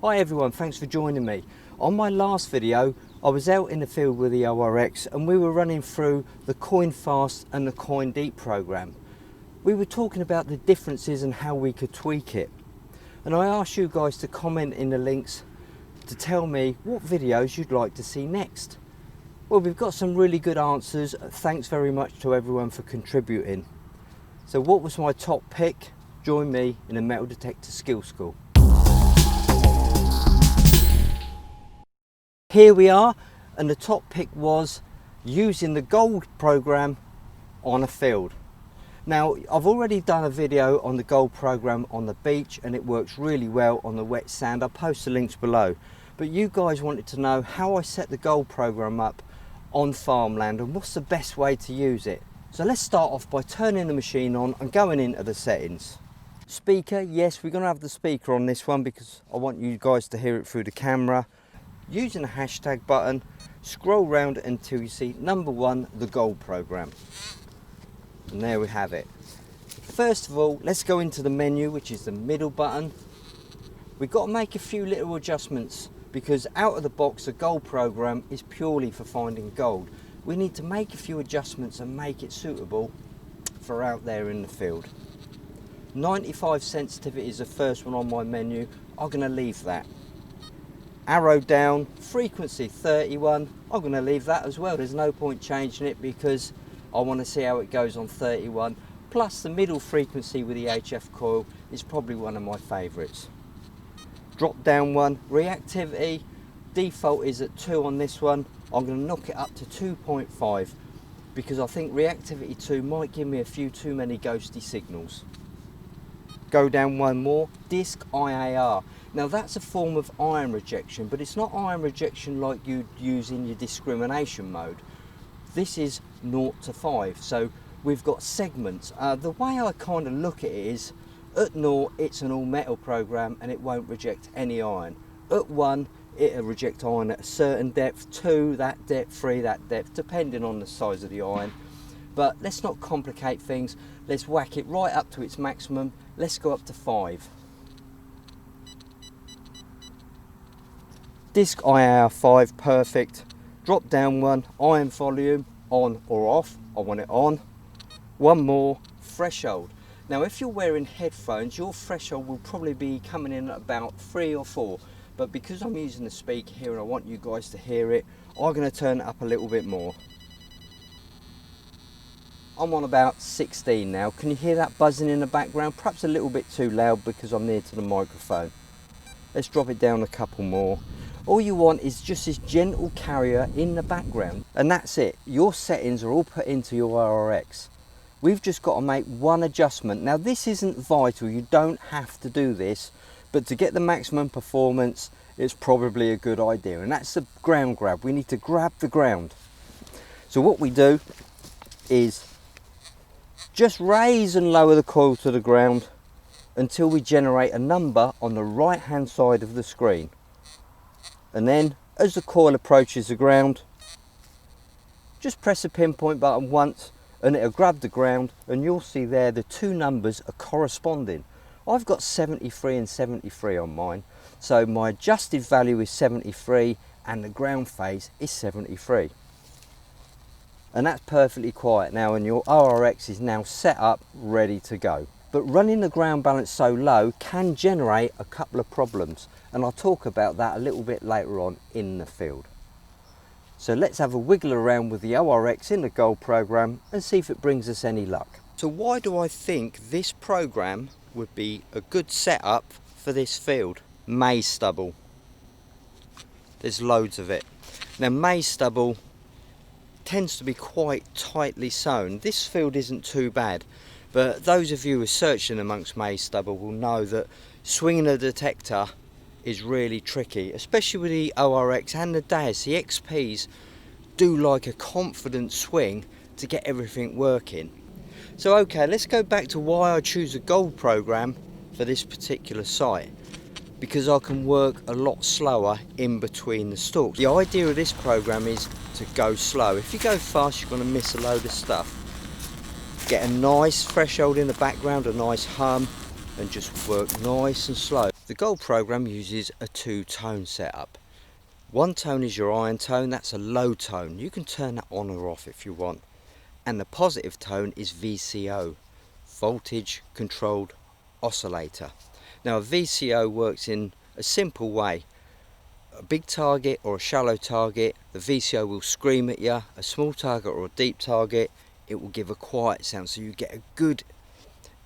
Hi everyone, thanks for joining me. On my last video, I was out in the field with the ORX and we were running through the Coin Fast and the Coin Deep program. We were talking about the differences and how we could tweak it. And I asked you guys to comment in the links to tell me what videos you'd like to see next. Well, we've got some really good answers. Thanks very much to everyone for contributing. So what was my top pick? Join me in a metal detector skill school. Here we are, and the top pick was using the gold program on a field. Now, I've already done a video on the gold program on the beach and it works really well on the wet sand. I'll post the links below. But you guys wanted to know how I set the gold program up on farmland and what's the best way to use it. So let's start off by turning the machine on and going into the settings. Speaker, yes, we're going to have the speaker on this one because I want you guys to hear it through the camera. Using the hashtag button, scroll round until you see number 1, the gold program. And there we have it. First of all, let's go into the menu, which is the middle button. We've got to make a few little adjustments because out of the box, the gold program is purely for finding gold. We need to make a few adjustments and make it suitable for out there in the field. 95 sensitivity is the first one on my menu. I'm going to leave that. Arrow down, frequency 31, I'm going to leave that as well. There's no point changing it because I want to see how it goes on 31. Plus the middle frequency with the HF coil is probably one of my favourites. Drop down one, reactivity, default is at 2 on this one. I'm going to knock it up to 2.5 because I think reactivity 2 might give me a few too many ghosty signals. Go down one more, disc IAR. Now that's a form of iron rejection, but it's not iron rejection like you'd use in your discrimination mode. This is 0 to 5, so we've got segments. The way I kind of look at it is, at 0 it's an all metal program and it won't reject any iron. At 1 it'll reject iron at a certain depth, 2 that depth, 3 that depth, depending on the size of the iron. But let's not complicate things, let's whack it right up to its maximum. Let's go up to 5. Disc IAR 5, perfect. Drop down one, iron volume, on or off. I want it on. One more, threshold. Now if you're wearing headphones, your threshold will probably be coming in at about 3 or 4. But because I'm using the speaker here and I want you guys to hear it, I'm going to turn it up a little bit more. I'm on about 16 now. Can you hear that buzzing in the background? Perhaps a little bit too loud because I'm near to the microphone. Let's drop it down a couple more. All you want is just this gentle carrier in the background and that's it. Your settings are all put into your ORX. We've just got to make one adjustment. Now this isn't vital, you don't have to do this, but to get the maximum performance it's probably a good idea, and that's the ground grab. We need to grab the ground. So what we do is just raise and lower the coil to the ground until we generate a number on the right hand side of the screen. And then as the coil approaches the ground, just press the pinpoint button once and it'll grab the ground and you'll see there the two numbers are corresponding. I've got 73 and 73 on mine, so my adjusted value is 73 and the ground phase is 73. And that's perfectly quiet now and your ORX is now set up, ready to go. But running the ground balance so low can generate a couple of problems, and I'll talk about that a little bit later on in the field. So let's have a wiggle around with the ORX in the gold program and see if it brings us any luck. So why do I think this program would be a good setup for this field? Maize stubble. There's loads of it. Now maize stubble tends to be quite tightly sown. This field isn't too bad, but those of you who are searching amongst maize stubble will know that swinging a detector is really tricky, especially with the ORX and the Deus. The XPs do like a confident swing to get everything working. So okay, let's go back to why I choose a gold program for this particular site, because I can work a lot slower in between the stalks. The idea of this program is to go slow. If you go fast you're going to miss a load of stuff. Get a nice threshold in the background, a nice hum, and just work nice and slow. The Gold program uses a two-tone setup. One tone is your iron tone, that's a low tone. You can turn that on or off if you want. And the positive tone is VCO, voltage controlled oscillator. Now a VCO works in a simple way. A big target or a shallow target, the VCO will scream at you. A small target or a deep target, it will give a quiet sound, so you get a good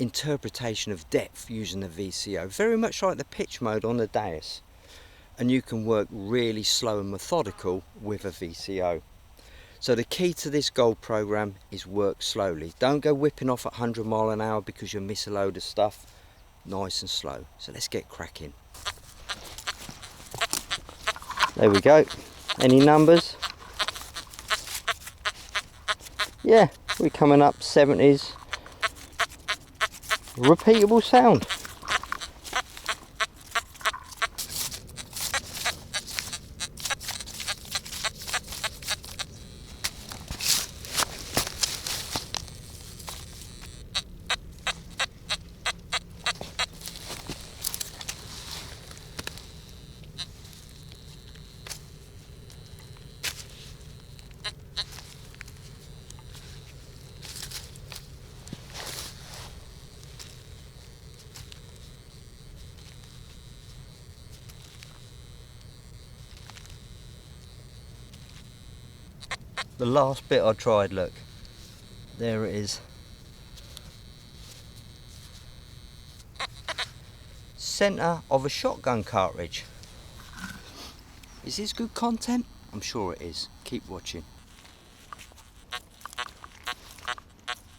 interpretation of depth using the VCO, very much like the pitch mode on the Deus. And you can work really slow and methodical with a VCO. So the key to this Gold program is work slowly. Don't go whipping off at 100 miles an hour because you'll miss a load of stuff. Nice and slow. So let's get cracking. There we go. Any numbers? Yeah, we're coming up 70s. Repeatable sound. The last bit I tried, look, there it is. Centre of a shotgun cartridge. Is this good content? I'm sure it is. Keep watching.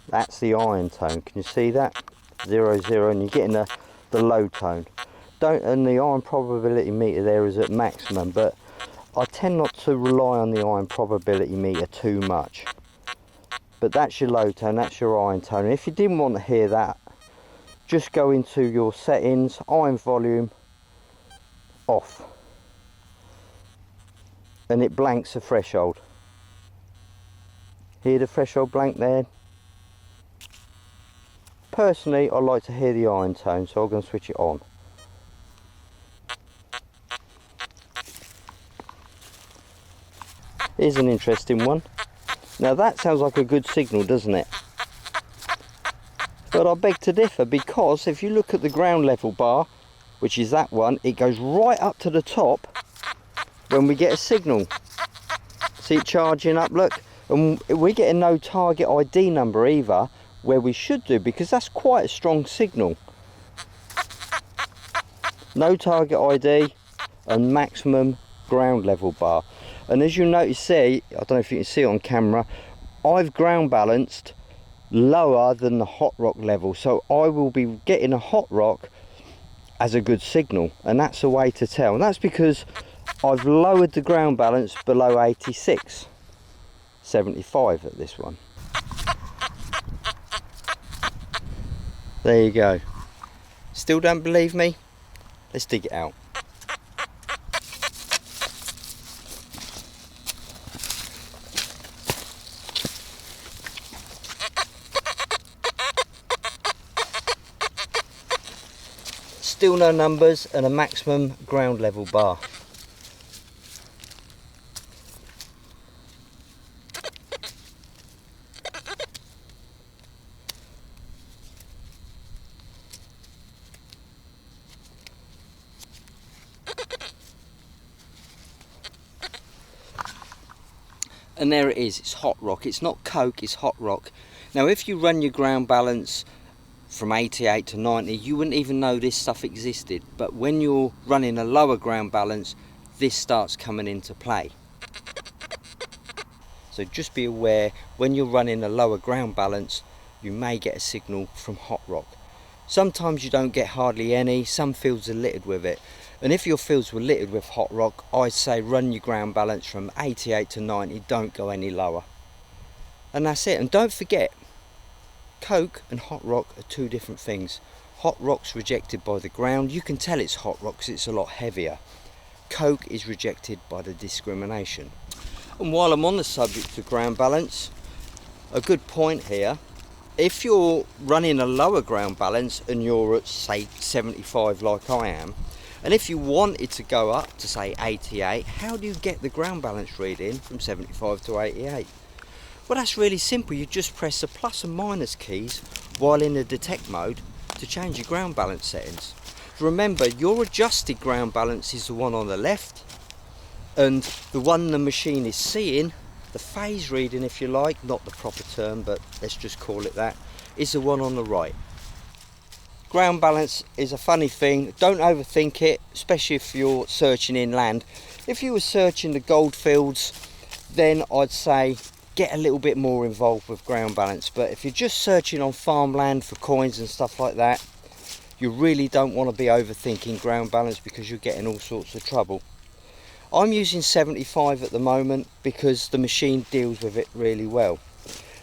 That's the iron tone. Can you see that? 0, 0, and you're getting the low tone. And the iron probability meter there is at maximum, but I tend not to rely on the iron probability meter too much. But that's your low tone, that's your iron tone. And if you didn't want to hear that, just go into your settings, iron volume off. And it blanks the threshold. Hear the threshold blank there? Personally, I like to hear the iron tone, so I'm going to switch it on. Here's an interesting one. Now that sounds like a good signal, doesn't it? But I beg to differ, because if you look at the ground level bar, which is that one, it goes right up to the top when we get a signal. See it charging up, look? And we're getting no target ID number either, where we should do, because that's quite a strong signal. No target ID and maximum ground level bar. And as you notice there, I don't know if you can see it on camera, I've ground balanced lower than the hot rock level, so I will be getting a hot rock as a good signal, and that's a way to tell. And that's because I've lowered the ground balance below 86, 75 at this one. There you go. Still don't believe me? Let's dig it out. Still no numbers and a maximum ground level bar. And there it is, it's hot rock. It's not coke, it's hot rock. Now if you run your ground balance from 88 to 90, you wouldn't even know this stuff existed. But when you're running a lower ground balance, this starts coming into play. So just be aware, when you're running a lower ground balance, you may get a signal from hot rock. Sometimes you don't get hardly any, some fields are littered with it. And if your fields were littered with hot rock, I'd say run your ground balance from 88 to 90, don't go any lower. And that's it. And don't forget, coke and hot rock are two different things. Hot rock's rejected by the ground. You can tell it's hot rock because it's a lot heavier. Coke is rejected by the discrimination. And while I'm on the subject of ground balance, a good point here, if you're running a lower ground balance and you're at say 75 like I am, And if you wanted to go up to say 88, how do you get the ground balance reading from 75 to 88? Well, that's really simple. You just press the plus and minus keys while in the detect mode to change your ground balance settings. Remember, your adjusted ground balance is the one on the left, and the one the machine is seeing, the phase reading if you like, not the proper term, but let's just call it that, is the one on the right. Ground balance is a funny thing. Don't overthink it, especially if you're searching inland. If you were searching the goldfields, then I'd say get a little bit more involved with ground balance. But if you're just searching on farmland for coins and stuff like that, you really don't want to be overthinking ground balance because you're getting all sorts of trouble. I'm using 75 at the moment because the machine deals with it really well.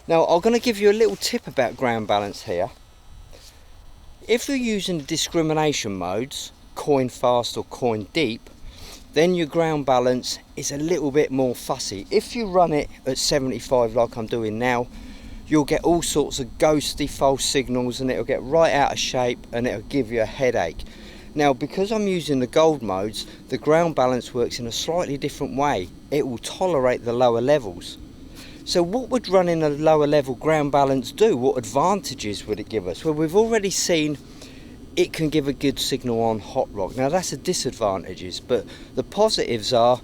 Now, I'm going to give you a little tip about ground balance here. If you're using the discrimination modes, coin fast or coin deep, then your ground balance is a little bit more fussy. If you run it at 75 like I'm doing now, you'll get all sorts of ghosty false signals and it'll get right out of shape and it'll give you a headache. Now, because I'm using the gold modes, the ground balance works in a slightly different way. It will tolerate the lower levels. So what would running a lower level ground balance do? What advantages would it give us? Well, we've already seen it can give a good signal on hot rock. Now that's the disadvantages, but the positives are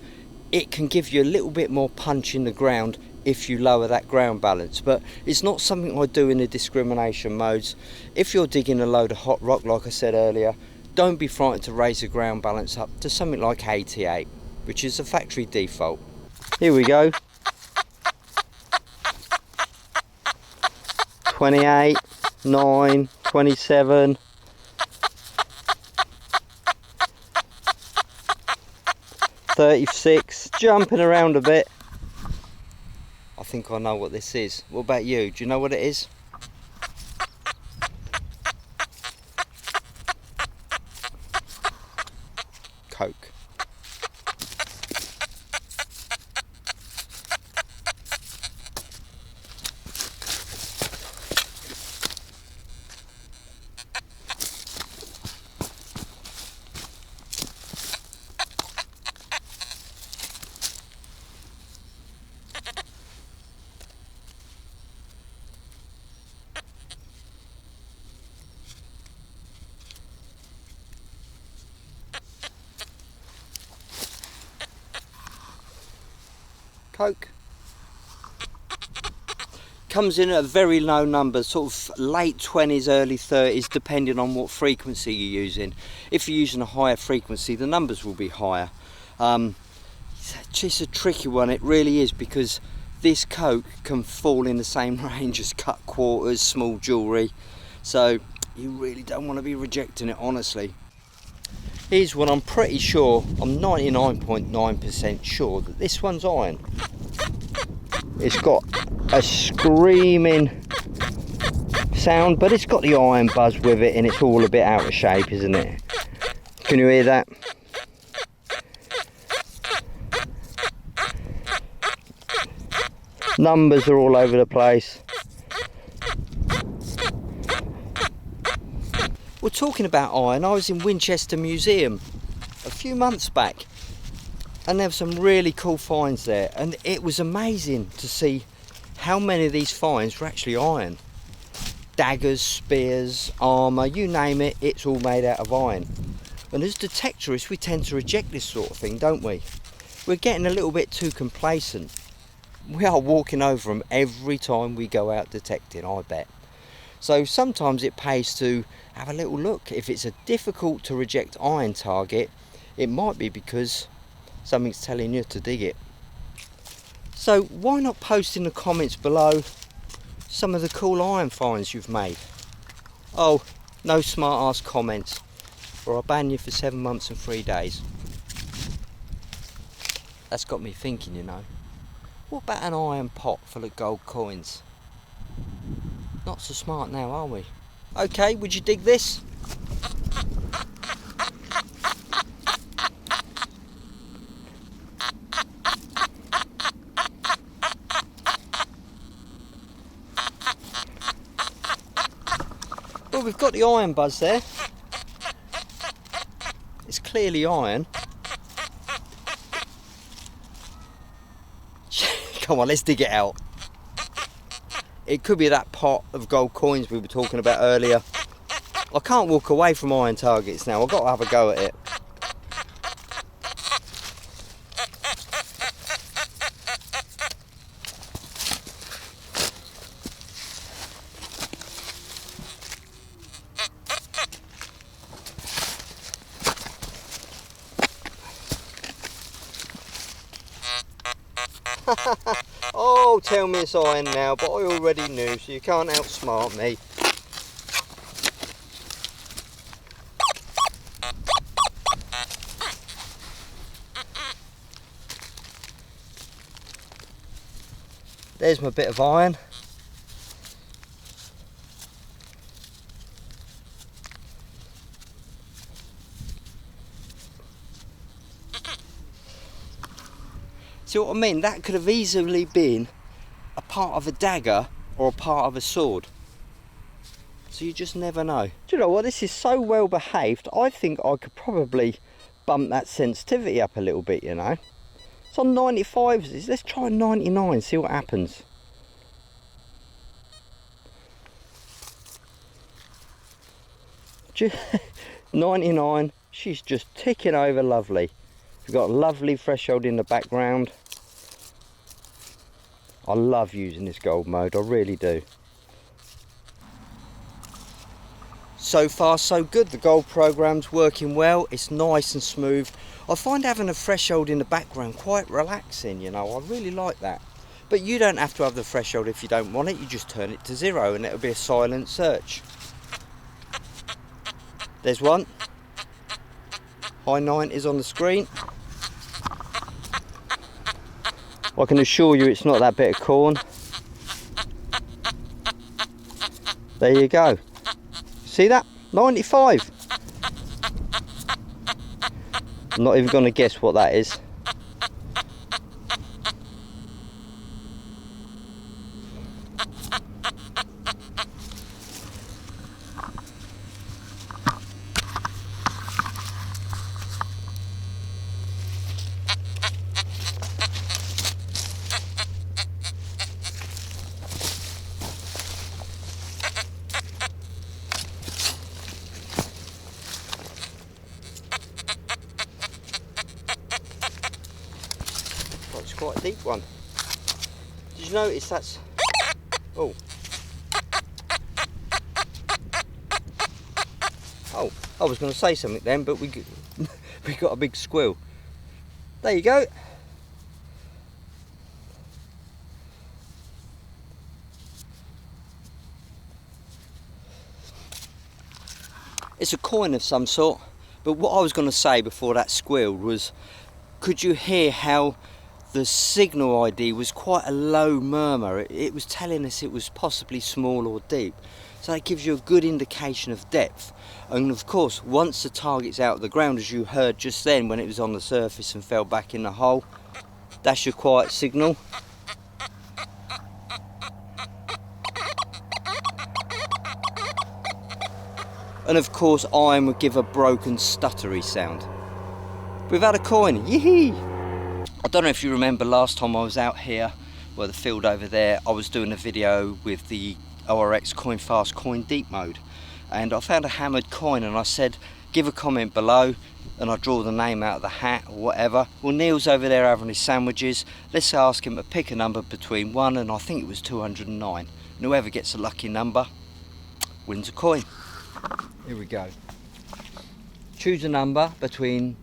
it can give you a little bit more punch in the ground if you lower that ground balance. But it's not something I do in the discrimination modes. If you're digging a load of hot rock, like I said earlier, don't be frightened to raise the ground balance up to something like 88, which is the factory default. Here we go. 28, 9, 27. $36, jumping around a bit. I think I know what this is. What about you? Do you know what it is? Coke. Coke. Comes in at a very low number, sort of late 20s, early 30s, depending on what frequency you're using. If you're using a higher frequency, the numbers will be higher. It's just a tricky one, it really is, because this Coke can fall in the same range as cut quarters, small jewellery, so you really don't want to be rejecting it, honestly. Here's one I'm pretty sure, I'm 99.9% sure that this one's iron. It's got a screaming sound, but it's got the iron buzz with it and it's all a bit out of shape, isn't it? Can you hear that? Numbers are all over the place. We're talking about iron. I was in Winchester Museum a few months back and there were some really cool finds there, and it was amazing to see how many of these finds were actually iron. Daggers, spears, armour, you name it, it's all made out of iron. And as detectorists we tend to reject this sort of thing, don't we? We're getting a little bit too complacent. We are walking over them every time we go out detecting, I bet. So sometimes it pays to have a little look. If it's a difficult to reject iron target, it might be because something's telling you to dig it. So why not post in the comments below some of the cool iron finds you've made? Oh, no smart ass comments or I'll ban you for 7 months and 3 days. That's got me thinking, you know. What about an iron pot full of gold coins? Not so smart now, are we? Okay, would you dig this? Well, we've got the iron buzz there. It's clearly iron. Come on, let's dig it out. It could be that pot of gold coins we were talking about earlier. I can't walk away from iron targets now. I've got to have a go at it. Oh, tell me it's iron now, but I already knew, so you can't outsmart me. There's my bit of iron. See what I mean? That could have easily been a part of a dagger or a part of a sword. So you just never know. Do you know what? This is so well behaved. I think I could probably bump that sensitivity up a little bit, you know. It's on 95s. Let's try 99, see what happens. Just 99, she's just ticking over lovely. We've got a lovely threshold in the background. I love using this gold mode, I really do. So far so good, the gold program's working well, it's nice and smooth. I find having a threshold in the background quite relaxing, you know, I really like that. But you don't have to have the threshold if you don't want it, you just turn it to 0 and it'll be a silent search. There's one. High 90s on the screen. I can assure you it's not that bit of corn. There you go. See that? 95. I'm not even going to guess what that is. It's quite a deep one. Did you notice that's... Oh. Oh, I was going to say something then, but we got a big squill. There you go. It's a coin of some sort, but what I was going to say before that squealed was, could you hear how the signal ID was quite a low murmur? It was telling us it was possibly small or deep. So that gives you a good indication of depth. And of course, once the target's out of the ground, as you heard just then when it was on the surface and fell back in the hole, that's your quiet signal. And of course, iron would give a broken stuttery sound. We've had a coin, yee! I don't know if you remember last time I was out here, well, the field over there, I was doing a video with the ORX Coin Fast Coin Deep mode, and I found a hammered coin and I said give a comment below and I draw the name out of the hat or whatever. Well, Neil's over there having his sandwiches. Let's ask him to pick a number between 1 and I think it was 209, and whoever gets a lucky number wins a coin. Here we go. Choose a number between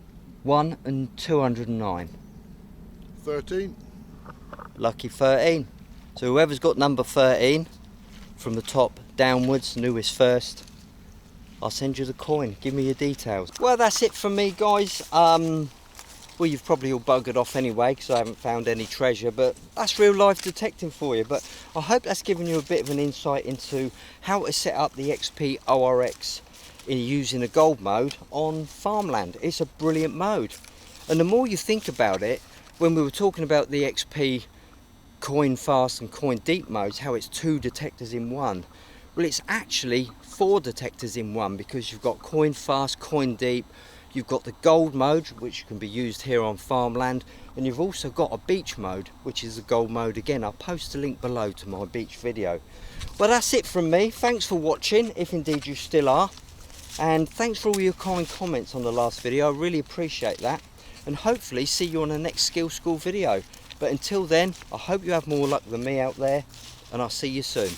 1 and 209. 13. Lucky 13. So whoever's got number 13 from the top downwards, newest first, I'll send you the coin. Give me your details. Well, that's it from me, guys. Well, you've probably all buggered off anyway because I haven't found any treasure, but that's real life detecting for you. But I hope that's given you a bit of an insight into how to set up the XP ORX in using a gold mode on farmland. It's a brilliant mode, and the more you think about it, when we were talking about the XP Coin Fast and Coin Deep modes, how it's 2 detectors in one, well, it's actually 4 detectors in one, because you've got Coin Fast, Coin Deep, You've got the gold mode, which can be used here on farmland, and you've also got a beach mode, which is the gold mode again. I'll post a link below to my beach video. But that's it from me. Thanks for watching, if indeed you still are, and thanks for all your kind comments on the last video. I really appreciate that, and hopefully see you on the next Skill School video. But until then, I hope you have more luck than me out there, and I'll see you soon.